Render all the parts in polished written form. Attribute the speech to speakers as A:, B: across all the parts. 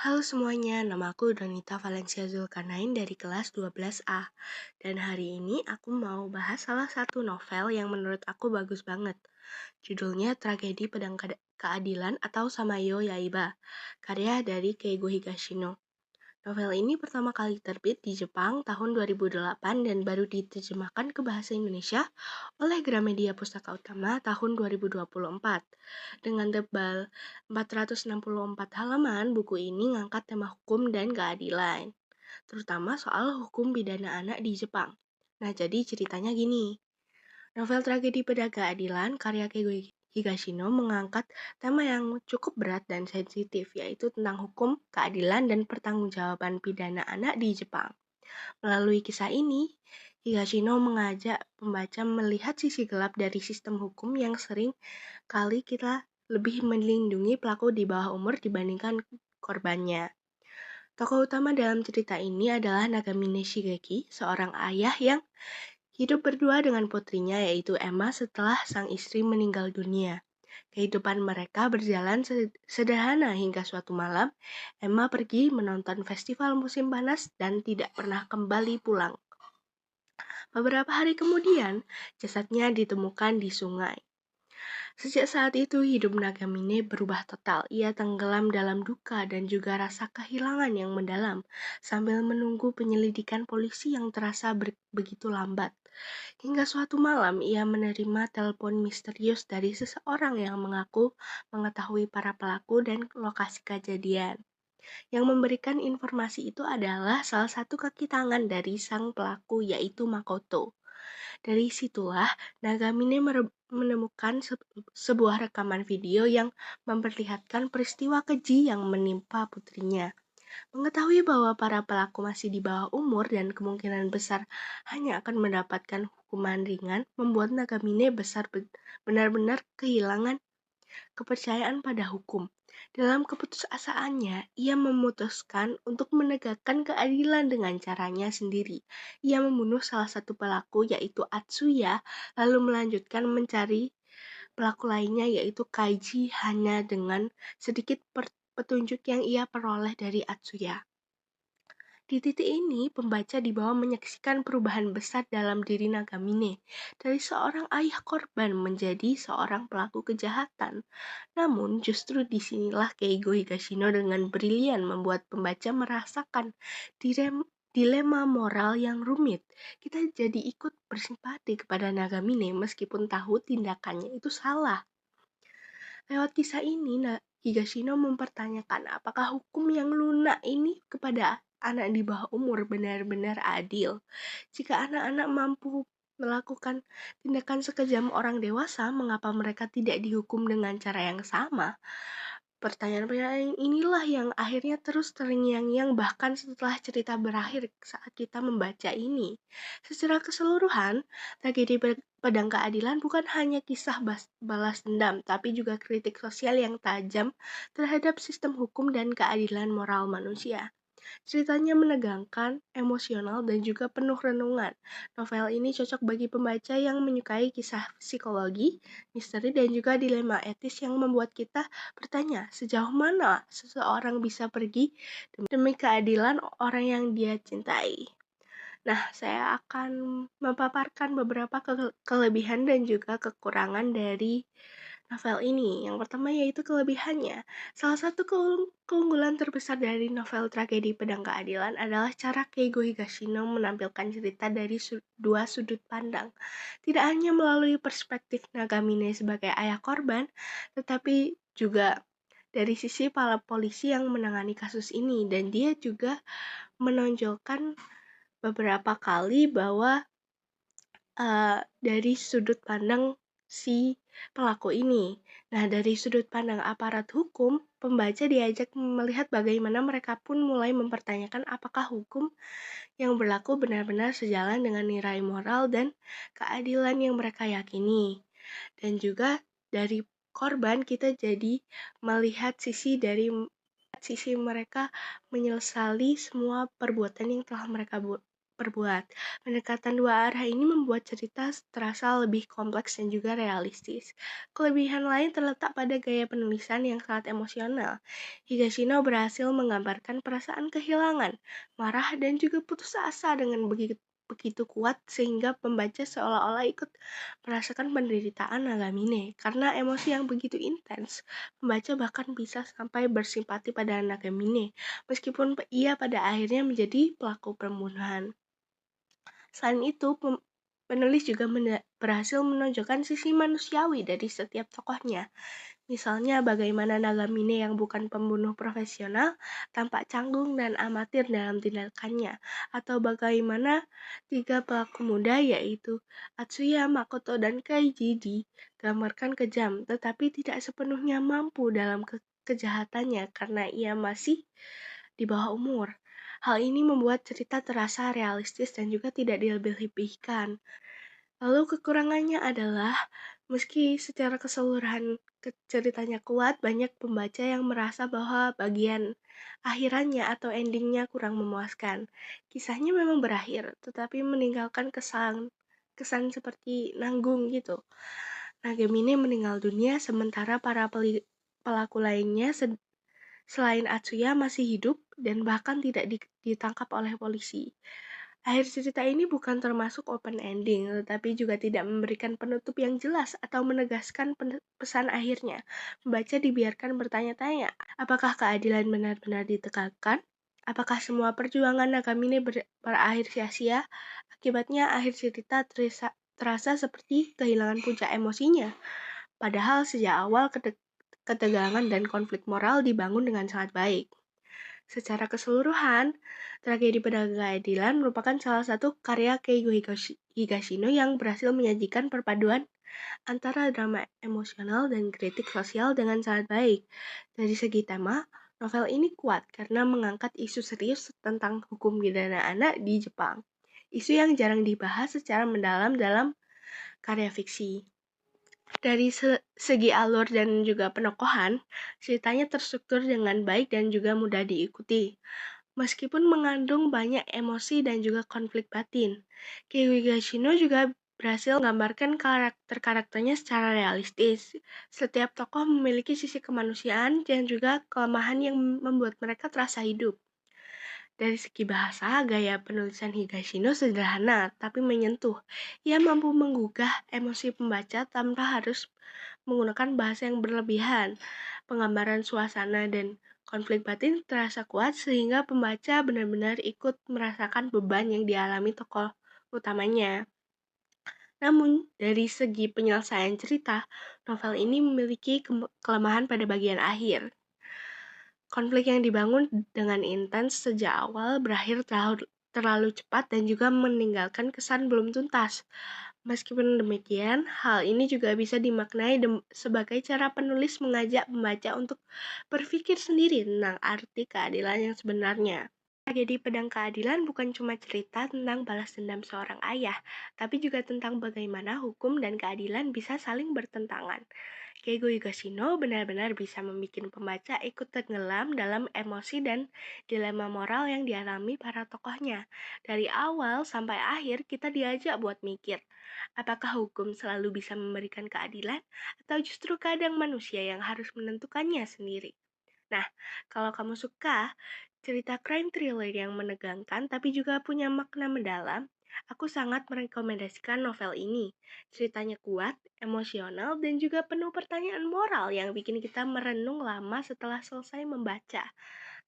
A: Halo semuanya, nama aku Donita Valencia Zulkarnain dari kelas 12A. Dan hari ini aku mau bahas salah satu novel yang menurut aku bagus banget. Judulnya Tragedi Pedang Keadilan atau Samayo Yaiba, karya dari Keigo Higashino. Novel ini pertama kali terbit di Jepang tahun 2008 dan baru diterjemahkan ke bahasa Indonesia oleh Gramedia Pustaka Utama tahun 2024. Dengan tebal 464 halaman, buku ini ngangkat tema hukum dan keadilan, terutama soal hukum pidana anak di Jepang. Nah, jadi ceritanya gini. Novel Tragedi Pedang Keadilan karya Keigo Higashino mengangkat tema yang cukup berat dan sensitif, yaitu tentang hukum, keadilan, dan pertanggungjawaban pidana anak di Jepang. Melalui kisah ini, Higashino mengajak pembaca melihat sisi gelap dari sistem hukum yang sering kali kita lebih melindungi pelaku di bawah umur dibandingkan korbannya. Tokoh utama dalam cerita ini adalah Nagamine Shigeki, seorang ayah yang hidup berdua dengan putrinya yaitu Emma setelah sang istri meninggal dunia. Kehidupan mereka berjalan sederhana hingga suatu malam, Emma pergi menonton festival musim panas dan tidak pernah kembali pulang. Beberapa hari kemudian, jasadnya ditemukan di sungai. Sejak saat itu, hidup Nagamine berubah total. Ia tenggelam dalam duka dan juga rasa kehilangan yang mendalam, sambil menunggu penyelidikan polisi yang terasa begitu lambat. Hingga suatu malam, ia menerima telepon misterius dari seseorang yang mengaku mengetahui para pelaku dan lokasi kejadian. Yang memberikan informasi itu adalah salah satu kaki tangan dari sang pelaku, yaitu Makoto. Dari situlah Nagamine menemukan sebuah rekaman video yang memperlihatkan peristiwa keji yang menimpa putrinya. Mengetahui bahwa para pelaku masih di bawah umur dan kemungkinan besar hanya akan mendapatkan hukuman ringan, membuat Nagamine benar-benar kehilangan kepercayaan pada hukum. Dalam keputusasaannya, ia memutuskan untuk menegakkan keadilan dengan caranya sendiri. Ia membunuh salah satu pelaku yaitu Atsuya, lalu melanjutkan mencari pelaku lainnya yaitu Kaiji hanya dengan sedikit petunjuk yang ia peroleh dari Atsuya. Di titik ini, pembaca dibawa menyaksikan perubahan besar dalam diri Nagamine, dari seorang ayah korban menjadi seorang pelaku kejahatan. Namun, justru disinilah Keigo Higashino dengan brilian membuat pembaca merasakan dilema moral yang rumit. Kita jadi ikut bersimpati kepada Nagamine meskipun tahu tindakannya itu salah. Lewat kisah ini, Higashino mempertanyakan apakah hukum yang lunak ini kepada anak di bawah umur benar-benar adil. Jika anak-anak mampu melakukan tindakan sekejam orang dewasa, mengapa mereka tidak dihukum dengan cara yang sama? Pertanyaan-pertanyaan inilah yang akhirnya terus terngiang-ngiang bahkan setelah cerita berakhir saat kita membaca ini. Secara keseluruhan, tragedi Pedang Keadilan bukan hanya kisah balas dendam, tapi juga kritik sosial yang tajam terhadap sistem hukum dan keadilan moral manusia. Ceritanya menegangkan, emosional, dan juga penuh renungan. Novel ini cocok bagi pembaca yang menyukai kisah psikologi, misteri, dan juga dilema etis yang membuat kita bertanya sejauh mana seseorang bisa pergi demi keadilan orang yang dia cintai. Nah, saya akan memaparkan beberapa kelebihan dan juga kekurangan dari novel ini. Yang pertama yaitu kelebihannya. Salah satu keunggulan terbesar dari novel Tragedi Pedang Keadilan adalah cara Keigo Higashino menampilkan cerita dari dua sudut pandang. Tidak hanya melalui perspektif Nagamine sebagai ayah korban, tetapi juga dari sisi para polisi yang menangani kasus ini. Dan dia juga menonjolkan beberapa kali bahwa dari sudut pandang si pelaku ini. Nah, dari sudut pandang aparat hukum, pembaca diajak melihat bagaimana mereka pun mulai mempertanyakan apakah hukum yang berlaku benar-benar sejalan dengan nilai moral dan keadilan yang mereka yakini. Dan juga dari korban kita jadi melihat sisi mereka menyesali semua perbuatan yang telah mereka perbuat. Pendekatan dua arah ini membuat cerita terasa lebih kompleks dan juga realistis. Kelebihan lain terletak pada gaya penulisan yang sangat emosional. Higashino berhasil menggambarkan perasaan kehilangan, marah, dan juga putus asa dengan begitu kuat sehingga pembaca seolah-olah ikut merasakan penderitaan Nagamine. Karena emosi yang begitu intens, pembaca bahkan bisa sampai bersimpati pada Nagamine, meskipun ia pada akhirnya menjadi pelaku pembunuhan. Selain itu, penulis juga berhasil menonjolkan sisi manusiawi dari setiap tokohnya. Misalnya bagaimana Nagamine yang bukan pembunuh profesional tampak canggung dan amatir dalam tindakannya, atau bagaimana tiga pelaku muda yaitu Atsuya, Makoto, dan Kaiji digambarkan kejam, tetapi tidak sepenuhnya mampu dalam kejahatannya karena ia masih di bawah umur. Hal ini membuat cerita terasa realistis dan juga tidak dilebih-lebihkan. Lalu kekurangannya adalah, meski secara keseluruhan ceritanya kuat, banyak pembaca yang merasa bahwa bagian akhirannya atau endingnya kurang memuaskan. Kisahnya memang berakhir, tetapi meninggalkan kesan seperti nanggung gitu. Nagemine meninggal dunia sementara para pelaku lainnya selain Atsuya masih hidup dan bahkan tidak ditangkap oleh polisi. Akhir cerita ini bukan termasuk open ending, tetapi juga tidak memberikan penutup yang jelas atau menegaskan pesan akhirnya. Pembaca dibiarkan bertanya-tanya, apakah keadilan benar-benar ditegakkan? Apakah semua perjuangan Nagamine berakhir sia-sia? Akibatnya akhir cerita terasa seperti kehilangan puncak emosinya. Padahal sejak awal ketegangan dan konflik moral dibangun dengan sangat baik. Secara keseluruhan, Tragedi Pedang Keadilan merupakan salah satu karya Keigo Higashino yang berhasil menyajikan perpaduan antara drama emosional dan kritik sosial dengan sangat baik. Dari segi tema, novel ini kuat karena mengangkat isu serius tentang hukum pidana anak di Jepang. Isu yang jarang dibahas secara mendalam dalam karya fiksi. Dari segi alur dan juga penokohan, ceritanya terstruktur dengan baik dan juga mudah diikuti. Meskipun mengandung banyak emosi dan juga konflik batin, Keigo Higashino juga berhasil menggambarkan karakter-karakternya secara realistis. Setiap tokoh memiliki sisi kemanusiaan dan juga kelemahan yang membuat mereka terasa hidup. Dari segi bahasa, gaya penulisan Higashino sederhana tapi menyentuh. Ia mampu menggugah emosi pembaca tanpa harus menggunakan bahasa yang berlebihan. Penggambaran suasana dan konflik batin terasa kuat sehingga pembaca benar-benar ikut merasakan beban yang dialami tokoh utamanya. Namun, dari segi penyelesaian cerita, novel ini memiliki kelemahan pada bagian akhir. Konflik yang dibangun dengan intens sejak awal berakhir terlalu cepat dan juga meninggalkan kesan belum tuntas. Meskipun demikian, hal ini juga bisa dimaknai sebagai cara penulis mengajak pembaca untuk berpikir sendiri tentang arti keadilan yang sebenarnya. Tragedi Pedang Keadilan bukan cuma cerita tentang balas dendam seorang ayah, tapi juga tentang bagaimana hukum dan keadilan bisa saling bertentangan. Keigo Higashino benar-benar bisa membuat pembaca ikut tenggelam dalam emosi dan dilema moral yang dialami para tokohnya. Dari awal sampai akhir kita diajak buat mikir, apakah hukum selalu bisa memberikan keadilan atau justru kadang manusia yang harus menentukannya sendiri. Nah, kalau kamu suka cerita crime thriller yang menegangkan tapi juga punya makna mendalam, aku sangat merekomendasikan novel ini. Ceritanya kuat, emosional, dan juga penuh pertanyaan moral yang bikin kita merenung lama setelah selesai membaca.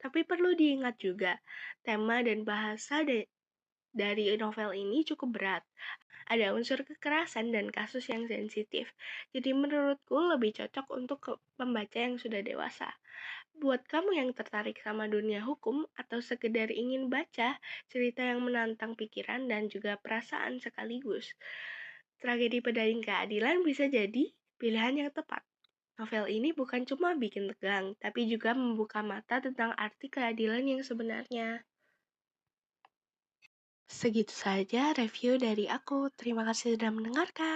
A: Tapi perlu diingat juga, tema dan bahasa dari novel ini cukup berat. Ada unsur kekerasan dan kasus yang sensitif. Jadi menurutku lebih cocok untuk pembaca yang sudah dewasa. Buat kamu yang tertarik sama dunia hukum atau sekedar ingin baca cerita yang menantang pikiran dan juga perasaan sekaligus, Tragedi Pedang Keadilan bisa jadi pilihan yang tepat. Novel ini bukan cuma bikin tegang, tapi juga membuka mata tentang arti keadilan yang sebenarnya. Segitu saja review dari aku. Terima kasih sudah mendengarkan.